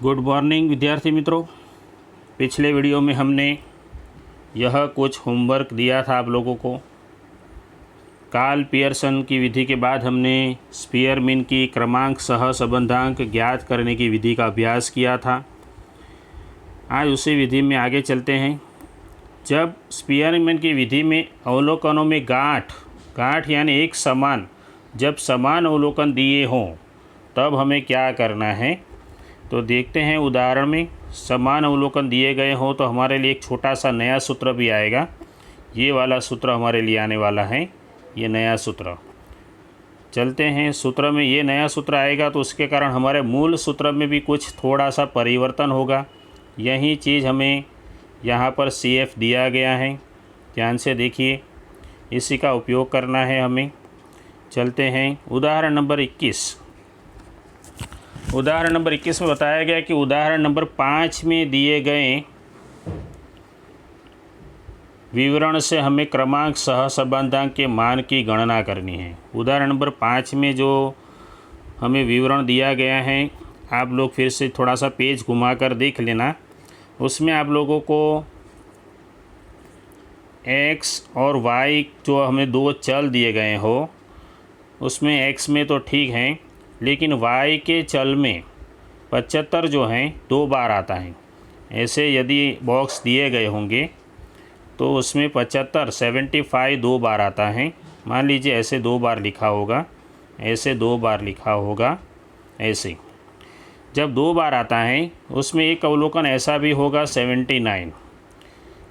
Good morning विद्यार्थी मित्रों। पिछले वीडियो में हमने यह कुछ होमवर्क दिया था आप लोगों को। कार्ल पियर्सन की विधि के बाद हमने स्पीयरमैन की क्रमांक सहसंबंधांक ज्ञात करने की विधि का अभ्यास किया था। आज उसी विधि में आगे चलते हैं। जब स्पीयरमैन की विधि में अवलोकनों में गांठ यानी एक समान, जब समान अवलोकन दिए हों तब हमें क्या करना है, तो देखते हैं। उदाहरण में समान अवलोकन दिए गए हों तो हमारे लिए एक छोटा सा नया सूत्र भी आएगा। ये वाला सूत्र हमारे लिए आने वाला है, ये नया सूत्र। चलते हैं, सूत्र में ये नया सूत्र आएगा तो उसके कारण हमारे मूल सूत्र में भी कुछ थोड़ा सा परिवर्तन होगा। यही चीज़ हमें यहाँ पर CF दिया गया है, ध्यान से देखिए, इसी का उपयोग करना है हमें। चलते हैं उदाहरण नंबर 21। उदाहरण नंबर 21 में बताया गया कि उदाहरण नंबर 5 में दिए गए विवरण से हमें क्रमांक सहसंबंधांक के मान की गणना करनी है। उदाहरण नंबर 5 में जो हमें विवरण दिया गया है, आप लोग फिर से थोड़ा सा पेज घुमाकर देख लेना। उसमें आप लोगों को x और y जो हमें दो चल दिए गए हो, उसमें x में तो ठीक है, लेकिन y के चल में 75 जो हैं 2 बार आता है। ऐसे यदि बॉक्स दिए गए होंगे तो उसमें 75 2 बार आता है। मान लीजिए ऐसे 2 बार लिखा होगा, ऐसे 2 बार लिखा होगा, ऐसे जब 2 बार आता है उसमें एक अवलोकन ऐसा भी होगा 79।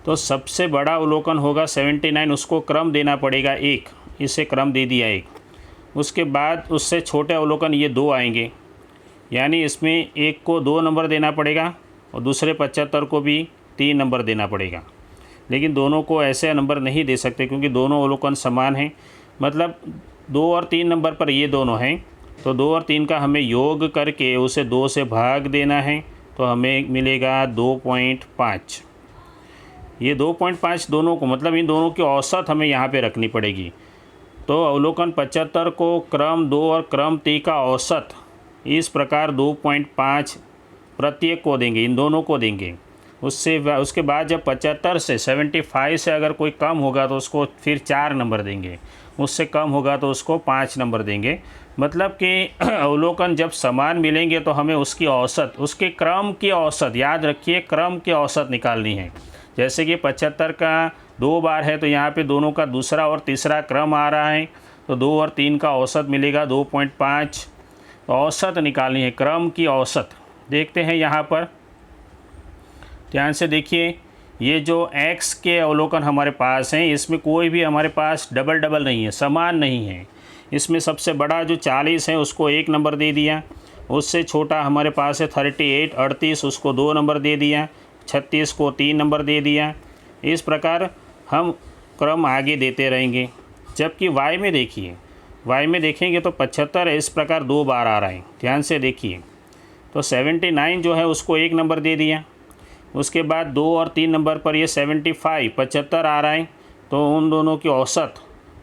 तो सबसे बड़ा अवलोकन होगा 79, उसको क्रम देना पड़ेगा 1, इसे क्रम दे दिया 1। उसके बाद उससे छोटे अवलोकन ये 2 आएंगे, यानी इसमें एक को 2 नंबर देना पड़ेगा और दूसरे 75 को भी 3 नंबर देना पड़ेगा। लेकिन दोनों को ऐसे नंबर नहीं दे सकते क्योंकि दोनों अवलोकन समान हैं। मतलब 2 और 3 नंबर पर ये दोनों हैं, तो 2 और 3 का हमें योग करके उसे 2 से भाग देना है, तो हमें मिलेगा 2.5। ये 2.5 दोनों को, मतलब इन दोनों की औसत हमें यहाँ पे रखनी पड़ेगी। तो अवलोकन 75 को क्रम 2 और क्रम 3 का औसत इस प्रकार 2.5 प्रत्येक को देंगे, इन दोनों को देंगे। उसके बाद जब 75 से 75 से अगर कोई कम होगा तो उसको फिर 4 नंबर देंगे, उससे कम होगा तो उसको 5 नंबर देंगे। मतलब कि अवलोकन जब समान मिलेंगे तो हमें उसकी औसत, उसके क्रम की औसत, याद रखिए क्रम की औसत निकालनी है। जैसे कि 75 का 2 बार है तो यहाँ पे दोनों का दूसरा और तीसरा क्रम आ रहा है, तो 2 और 3 का औसत मिलेगा 2.5। तो औसत निकालनी है, क्रम की औसत। देखते हैं यहाँ पर, ध्यान से देखिए, ये जो x के अवलोकन हमारे पास हैं इसमें कोई भी हमारे पास डबल नहीं है, समान नहीं है। इसमें सबसे बड़ा जो 40 है उसको 1 नंबर दे दिया, उससे छोटा हमारे पास है 38 उसको 2 नंबर दे दिया, 36 को 3 नंबर दे दिया। इस प्रकार हम क्रम आगे देते रहेंगे। जबकि y में देखिए, y में देखेंगे तो 75 इस प्रकार 2 बार आ रहा है, ध्यान से देखिए। तो 79 जो है उसको 1 नंबर दे दिया। उसके बाद 2 और 3 नंबर पर ये 75 आ रहा है, तो उन दोनों की औसत,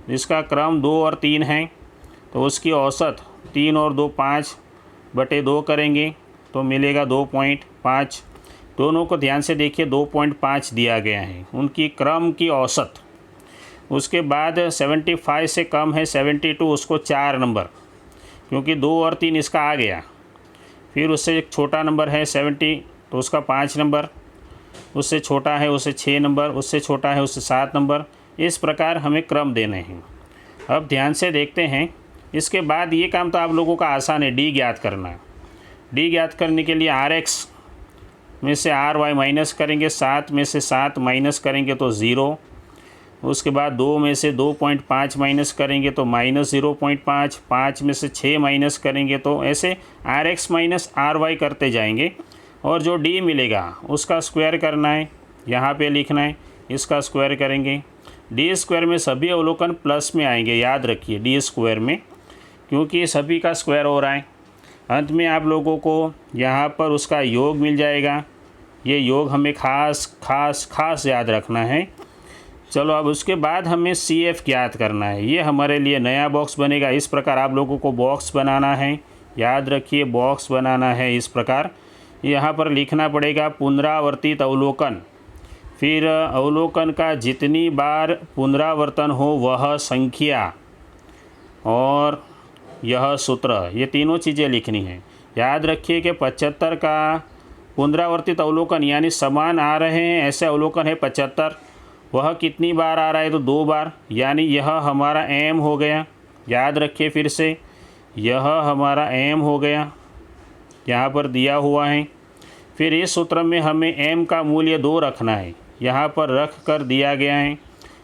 जिसका क्रम 2 और 3 है, तो उसकी औसत 3 और 2 5/2 करेंगे तो मिलेगा 2.5। दोनों को ध्यान से देखिए, 2.5 दिया गया है उनकी क्रम की औसत। उसके बाद 75 से कम है 72, उसको 4 नंबर, क्योंकि 2 और 3 इसका आ गया। फिर उससे एक छोटा नंबर है 70, तो उसका 5 नंबर, उससे छोटा है उसे 6 नंबर, उससे छोटा है उसे 7 नंबर। इस प्रकार हमें क्रम देने हैं। अब ध्यान से देखते हैं, इसके बाद ये काम तो आप लोगों का आसान है, D ज्ञात करना। D ज्ञात करने के लिए RX में से RY माइनस करेंगे, 7 में से 7 माइनस करेंगे तो 0। उसके बाद 2 में से 2.5 माइनस करेंगे तो -0.5, 5 में से 6 माइनस करेंगे तो ऐसे RX माइनस RY करते जाएंगे। और जो D मिलेगा उसका स्क्वायर करना है, यहाँ पे लिखना है, इसका स्क्वायर करेंगे। D स्क्वायर में सभी अवलोकन प्लस में आएंगे, याद रखिए D स्क्वायर में, क्योंकि सभी का स्क्वायर हो रहा है। अंत में आप लोगों को यहाँ पर उसका योग मिल जाएगा। ये योग हमें खास याद रखना है। चलो, अब उसके बाद हमें CF ज्ञात करना है। ये हमारे लिए नया बॉक्स बनेगा। इस प्रकार आप लोगों को बॉक्स बनाना है, याद रखिए बॉक्स बनाना है इस प्रकार। यहाँ पर लिखना पड़ेगा पुनरावर्तित अवलोकन, फिर अवलोकन का जितनी बार पुनरावर्तन हो वह संख्या और यह सूत्र, ये तीनों चीज़ें लिखनी हैं। याद रखिए कि 75 का पुनरावर्तित अवलोकन यानी समान आ रहे हैं ऐसे अवलोकन है 75, वह कितनी बार आ रहा है तो 2 बार, यानी यह हमारा m हो गया। याद रखिए फिर से, यह हमारा m हो गया, यहाँ पर दिया हुआ है। फिर इस सूत्र में हमें m का मूल्य 2 रखना है, यहाँ पर रख कर दिया गया है,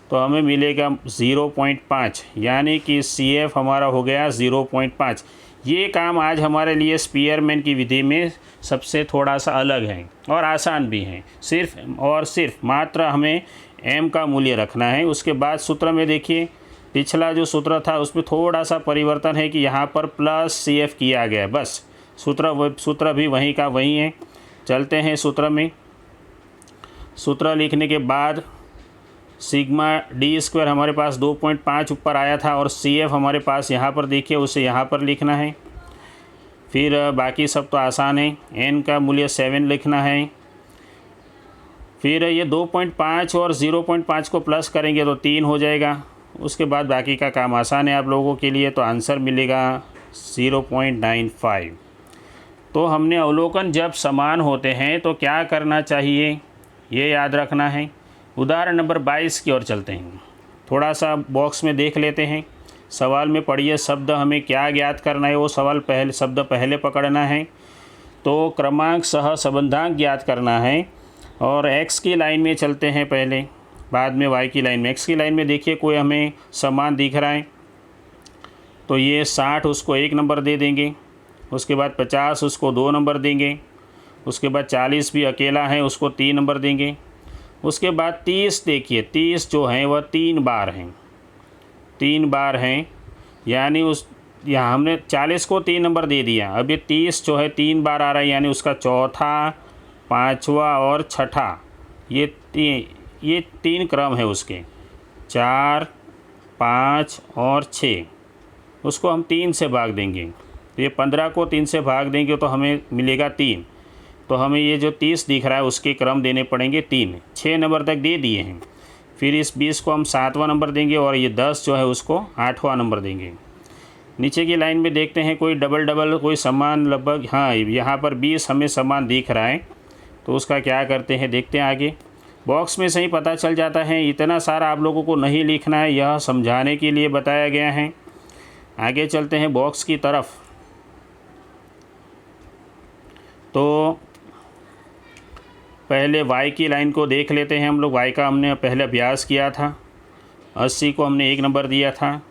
तो हमें मिलेगा 0.5, यानी कि CF हमारा हो गया 0.5। ये काम आज हमारे लिए स्पीयरमैन की विधि में सबसे थोड़ा सा अलग है और आसान भी है। सिर्फ और सिर्फ मात्र हमें m का मूल्य रखना है। उसके बाद सूत्र में देखिए, पिछला जो सूत्र था उसमें थोड़ा सा परिवर्तन है कि यहाँ पर प्लस CF किया गया, बस सूत्र भी वहीं का वहीं है। चलते हैं सूत्र में। सूत्र लिखने के बाद सिग्मा d² हमारे पास 2.5 ऊपर आया था और CF हमारे पास यहाँ पर देखिए, उसे यहाँ पर लिखना है। फिर बाकी सब तो आसान है, n का मूल्य 7 लिखना है। फिर ये 2.5 और 0.5 को प्लस करेंगे तो 3 हो जाएगा। उसके बाद बाकी का काम आसान है आप लोगों के लिए, तो आंसर मिलेगा 0.95। तो हमने अवलोकन जब समान होते हैं तो क्या करना चाहिए ये याद रखना है। उदाहरण नंबर 22 की ओर चलते हैं। थोड़ा सा बॉक्स में देख लेते हैं। सवाल में पढ़िए शब्द हमें क्या ज्ञात करना है, वो शब्द पहले पकड़ना है। तो क्रमांक सह संबंधांक ज्ञात करना है और x की लाइन में चलते हैं पहले, बाद में y की लाइन में। x की लाइन में देखिए कोई हमें समान दिख रहा है तो ये 60 उसको 1 नंबर दे देंगे, उसके बाद 50 उसको 2 नंबर देंगे, उसके बाद 40 भी अकेला है उसको 3 नंबर देंगे। उसके बाद 30 देखिए, 30 जो है वह 3 बार हैं, 3 बार हैं, यानी यहाँ हमने 40 को 3 नंबर दे दिया। अब ये 30 जो है 3 बार आ रहा है, यानी उसका चौथा, पाँचवा और छठा, ये 3 क्रम है उसके, 4, 5 और 6। उसको हम 3 से भाग देंगे, तो ये 15 को 3 से भाग देंगे तो हमें मिलेगा 3। तो हमें ये जो 30 दिख रहा है उसके क्रम देने पड़ेंगे 3। 6 नंबर तक दे दिए हैं। फिर इस 20 को हम 7वां नंबर देंगे और ये 10 जो है उसको 8वां नंबर देंगे। नीचे की लाइन में देखते हैं कोई डबल कोई समान लगभग, हाँ यहाँ पर 20 हमें समान दिख रहा है, तो उसका क्या करते हैं देखते हैं आगे। बॉक्स में से ही पता चल जाता है, इतना सारा आप लोगों को नहीं लिखना है, यह समझाने के लिए बताया गया है। आगे चलते हैं बॉक्स की तरफ। तो पहले y की लाइन को देख लेते हैं हम लोग। y का हमने पहले अभ्यास किया था, 80 को हमने 1 नंबर दिया था,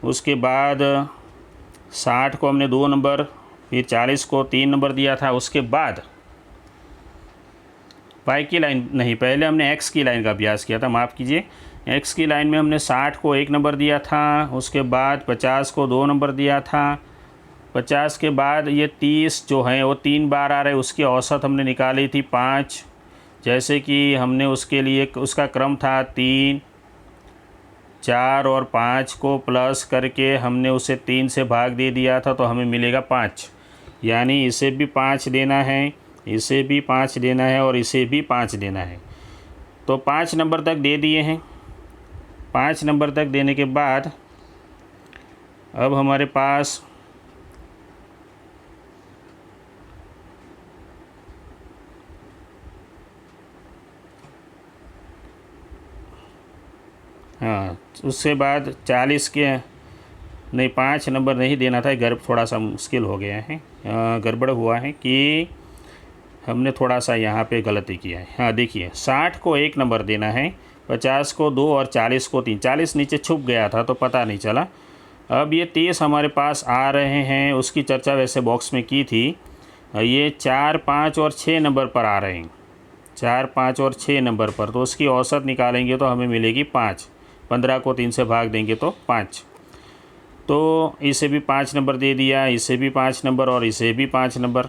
उसके बाद 60 को हमने 2 नंबर, फिर 40 को 3 नंबर दिया था। उसके बाद y की लाइन नहीं, पहले हमने x की लाइन का अभ्यास किया था, माफ़ कीजिए। x की लाइन में हमने 60 को 1 नंबर दिया था, उसके बाद 50 को 2 नंबर दिया था, 50 के बाद ये 30 जो है वो 3 बार आ रहे, उसकी औसत हमने निकाली थी 5। जैसे कि हमने उसके लिए उसका क्रम था 3, 4 और 5 को प्लस करके हमने उसे 3 से भाग दे दिया था, तो हमें मिलेगा 5। यानी इसे भी 5 देना है, इसे भी 5 देना है और इसे भी 5 देना है। तो 5 नंबर तक दे दिए हैं। 5 नंबर तक देने के बाद अब हमारे पास हाँ, उसके बाद 40 के नहीं, 5 नंबर नहीं देना था, गर्भ थोड़ा सा मुश्किल हो गया है, गड़बड़ हुआ है कि हमने थोड़ा सा यहाँ पे गलती किया है। हाँ देखिए, 60 को 1 नंबर देना है, 50 को 2 और 40 को 3। 40 नीचे छुप गया था तो पता नहीं चला। अब ये 30 हमारे पास आ रहे हैं, उसकी चर्चा वैसे बॉक्स में की थी। ये 4, 5 और 6 नंबर पर आ रहे हैं, 4, 5 और 6 नंबर पर, तो उसकी औसत निकालेंगे तो हमें मिलेगी 5। 15 को 3 से भाग देंगे तो 5। तो इसे भी 5 नंबर दे दिया, इसे भी 5 नंबर और इसे भी 5 नंबर।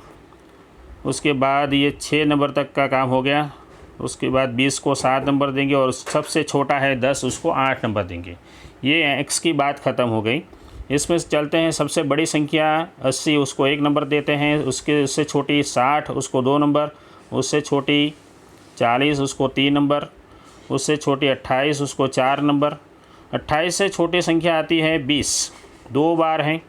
उसके बाद ये 6 नंबर तक का काम हो गया। उसके बाद 20 को 7 नंबर देंगे और सबसे छोटा है 10, उसको 8 नंबर देंगे। ये x की बात ख़त्म हो गई। इसमें चलते हैं, सबसे बड़ी संख्या 80 उसको 1 नंबर देते हैं, उससे छोटी 60 उसको 2 नंबर, उससे छोटी 40 उसको 3 नंबर, उससे छोटी 28 उसको 4 नंबर। 28 से छोटी संख्या आती है 20, 2 बार हैं।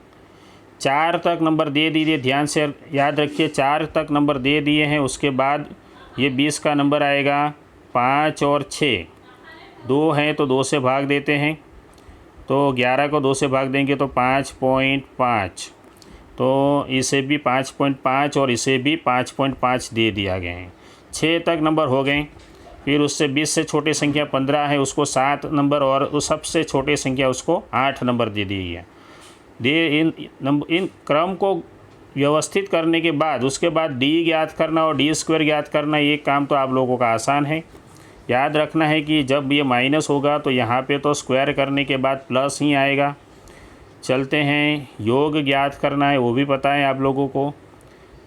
4 तक नंबर दे दीजिए, ध्यान से याद रखिए 4 तक नंबर दे दिए हैं। उसके बाद ये 20 का नंबर आएगा 5 और 6, 2 हैं तो 2 से भाग देते हैं, तो 11 को 2 से भाग देंगे तो 5.5, तो इसे भी 5.5 और इसे भी 5.5 दे दिया गया है। 6 तक नंबर हो गए। फिर उससे 20 से छोटी संख्या 15 है, उसको 7 नंबर, और उस सबसे छोटी संख्या उसको 8 नंबर दे दी है। इन क्रम को व्यवस्थित करने के बाद उसके बाद डी ज्ञात करना और डी स्क्वायर ज्ञात करना, ये काम तो आप लोगों का आसान है। याद रखना है कि जब ये माइनस होगा तो यहाँ पे तो स्क्वायर करने के बाद प्लस ही आएगा। चलते हैं, योग ज्ञात करना है वो भी पता है आप लोगों को।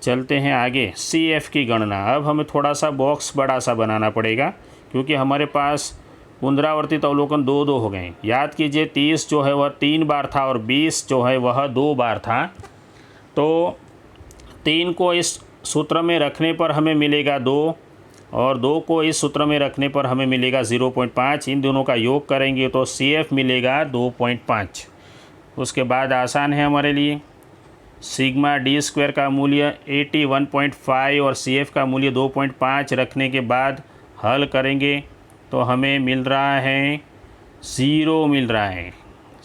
चलते हैं आगे, CF की गणना। अब हमें थोड़ा सा बॉक्स बड़ा सा बनाना पड़ेगा क्योंकि हमारे पास पुनरावर्तित अवलोकन 2-2 हो गए। याद कीजिए 30 जो है वह 3 बार था और 20 जो है वह 2 बार था। तो 3 को इस सूत्र में रखने पर हमें मिलेगा 2 और 2 को इस सूत्र में रखने पर हमें मिलेगा 0.5। इन दोनों का योग करेंगे तो CF मिलेगा 2.5। उसके बाद आसान है हमारे लिए, सिग्मा डी स्क्वायर का मूल्य 81.5 और CF का मूल्य 2.5 रखने के बाद हल करेंगे तो हमें मिल रहा है 0 मिल रहा है।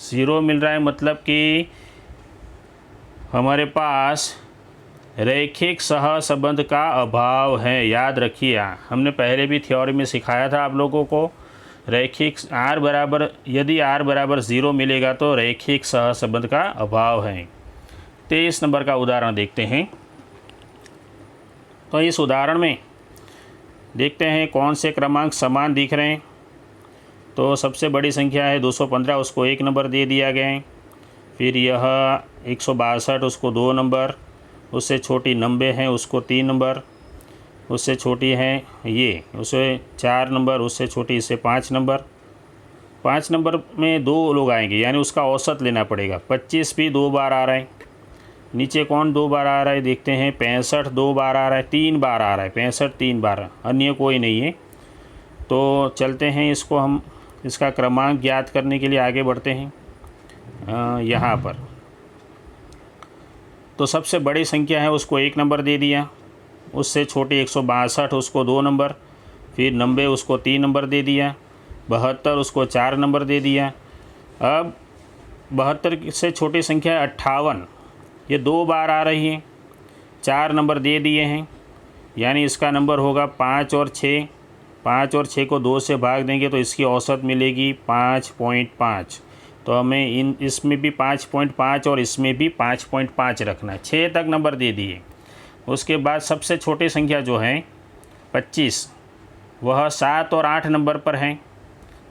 0 मिल रहा है मतलब कि हमारे पास रैखिक सहसंबंध का अभाव है। याद रखिए, हमने पहले भी थ्योरी में सिखाया था आप लोगों को, रैखिक यदि R बराबर 0 मिलेगा तो रैखिक सहसंबंध का अभाव है। 23 नंबर का उदाहरण देखते हैं। तो इस उदाहरण में देखते हैं कौन से क्रमांक समान दिख रहे हैं। तो सबसे बड़ी संख्या है 215, उसको 1 नंबर दे दिया गया है। फिर यह 162 उसको 2 नंबर, उससे छोटी 90 है उसको 3 नंबर, उससे छोटी है ये उसे 4 नंबर, उससे छोटी इसे 5 नंबर। 5 नंबर में 2 लोग आएंगे यानी उसका औसत लेना पड़ेगा। 25 भी 2 बार आ रहा है। नीचे कौन 2 बार आ रहा है देखते हैं, 65 2 बार आ रहा है, 3 बार आ रहा है, 65 3 बार, अन्य कोई नहीं है। तो चलते हैं, इसको हम इसका क्रमांक ज्ञात करने के लिए आगे बढ़ते हैं। यहाँ पर तो सबसे बड़ी संख्या है उसको 1 नंबर दे दिया, उससे छोटी 162 उसको 2 नंबर, फिर 90 उसको 3 नंबर दे दिया, 72 उसको 4 नंबर दे दिया। अब 72 से छोटी संख्या है 58, ये 2 बार आ रही है, 4 नंबर दे दिए हैं यानी इसका नंबर होगा 5 और 6। 5 और 6 को 2 से भाग देंगे तो इसकी औसत मिलेगी 5.5। तो हमें इसमें भी 5.5 और इसमें भी 5.5 रखना है। 6 तक नंबर दे दिए। उसके बाद सबसे छोटी संख्या जो है 25, वह 7 और 8 नंबर पर है।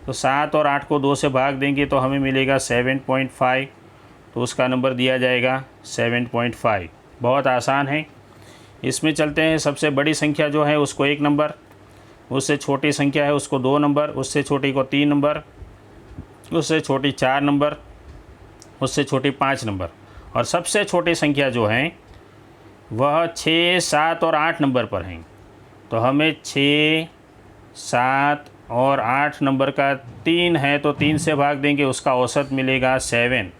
तो 7 और 8 को 2 से भाग देंगे तो हमें मिलेगा 7.5, तो उसका नंबर दिया जाएगा 7.5। बहुत आसान है। इसमें चलते हैं, सबसे बड़ी संख्या जो है उसको 1 नंबर, उससे छोटी संख्या है उसको 2 नंबर, उससे छोटी को 3 नंबर, उससे छोटी 4 नंबर, उससे छोटी 5 नंबर, और सबसे छोटी संख्या जो है वह 6, 7 और 8 नंबर पर हैं। तो हमें 6, 7 और 8 नंबर का 3 है तो 3 से भाग देंगे, उसका औसत मिलेगा 7।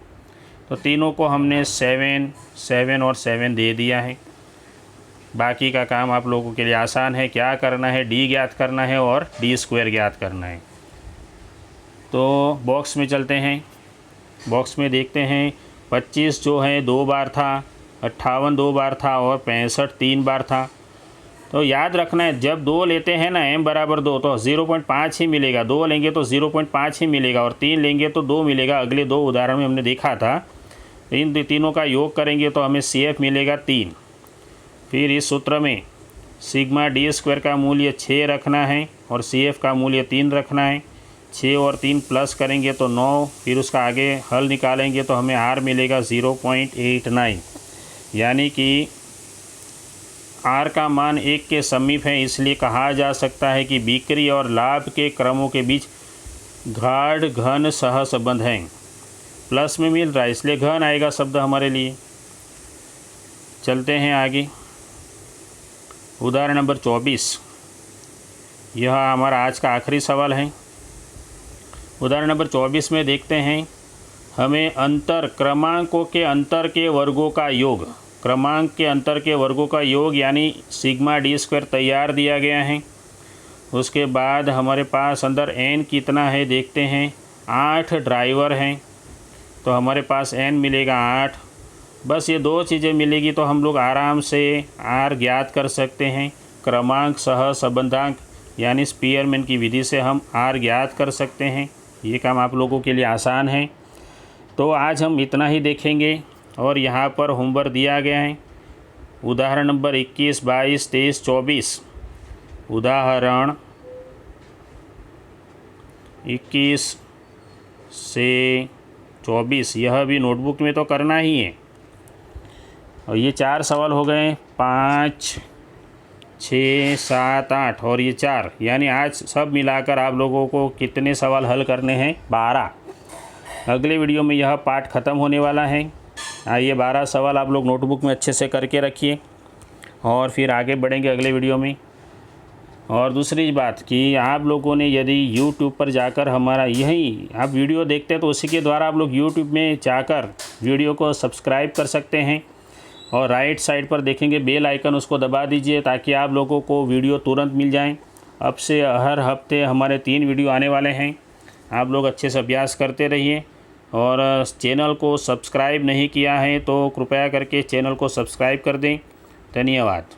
तो तीनों को हमने 7, 7 और 7 दे दिया है। बाकी का काम आप लोगों के लिए आसान है। क्या करना है, डी ज्ञात करना है और डी स्क्वायर ज्ञात करना है। तो बॉक्स में चलते हैं, बॉक्स में देखते हैं 25 जो है 2 बार था, 58 2 बार था और 65 3 बार था। तो याद रखना है जब 2 लेते हैं ना m बराबर 2 तो 0.5 ही मिलेगा, 2 लेंगे तो 0.5 ही मिलेगा और 3 लेंगे तो 2 मिलेगा। अगले 2 उदाहरण में हमने देखा था। इन तीनों का योग करेंगे तो हमें CF मिलेगा 3। फिर इस सूत्र में सिग्मा डी स्क्वायर का मूल्य 6 रखना है और CF का मूल्य 3 रखना है। 6 और 3 प्लस करेंगे तो 9, फिर उसका आगे हल निकालेंगे तो हमें R मिलेगा 0.89, यानी कि R का मान 1 के समीप है। इसलिए कहा जा सकता है कि बिक्री और लाभ के क्रमों के बीच गाढ़ घन सहसंबंध है। प्लस में मिल रहा है, इसलिए घन आएगा शब्द हमारे लिए। चलते हैं आगे। उदाहरण नंबर 24, यह हमारा आज का आखिरी सवाल है। उदाहरण नंबर 24 में देखते हैं, हमें क्रमांकों के अंतर के वर्गों का योग, क्रमांक के अंतर के वर्गों का योग यानी सिग्मा डी स्क्वायर तैयार दिया गया है। उसके बाद हमारे पास अंदर n कितना है देखते हैं, 8 ड्राइवर हैं, तो हमारे पास n मिलेगा 8। बस ये दो चीज़ें मिलेगी तो हम लोग आराम से r ज्ञात कर सकते हैं। क्रमांक सह संबंधांक यानी स्पीयरमैन की विधि से हम r ज्ञात कर सकते हैं। ये काम आप लोगों के लिए आसान है। तो आज हम इतना ही देखेंगे और यहाँ पर होमवर्क दिया गया है। उदाहरण नंबर 21, 22, 23, 24। उदाहरण 21 से 24 यह भी नोटबुक में तो करना ही है। और ये 4 सवाल हो गए, 5, 6, 7, 8 और ये 4, यानी आज सब मिलाकर आप लोगों को कितने सवाल हल करने हैं, 12। अगले वीडियो में यह पार्ट ख़त्म होने वाला है। आइए 12 सवाल आप लोग नोटबुक में अच्छे से करके रखिए और फिर आगे बढ़ेंगे अगले वीडियो में। और दूसरी बात कि आप लोगों ने यदि YouTube पर जाकर हमारा यही आप वीडियो देखते हैं तो उसी के द्वारा आप लोग YouTube में जाकर वीडियो को सब्सक्राइब कर सकते हैं और राइट साइड पर देखेंगे बेल आइकन, उसको दबा दीजिए ताकि आप लोगों को वीडियो तुरंत मिल जाएं। अब से हर हफ्ते हमारे 3 वीडियो आने वाले हैं। आप लोग अच्छे से अभ्यास करते रहिए और चैनल को सब्सक्राइब नहीं किया है तो कृपया करके चैनल को सब्सक्राइब कर दें। धन्यवाद।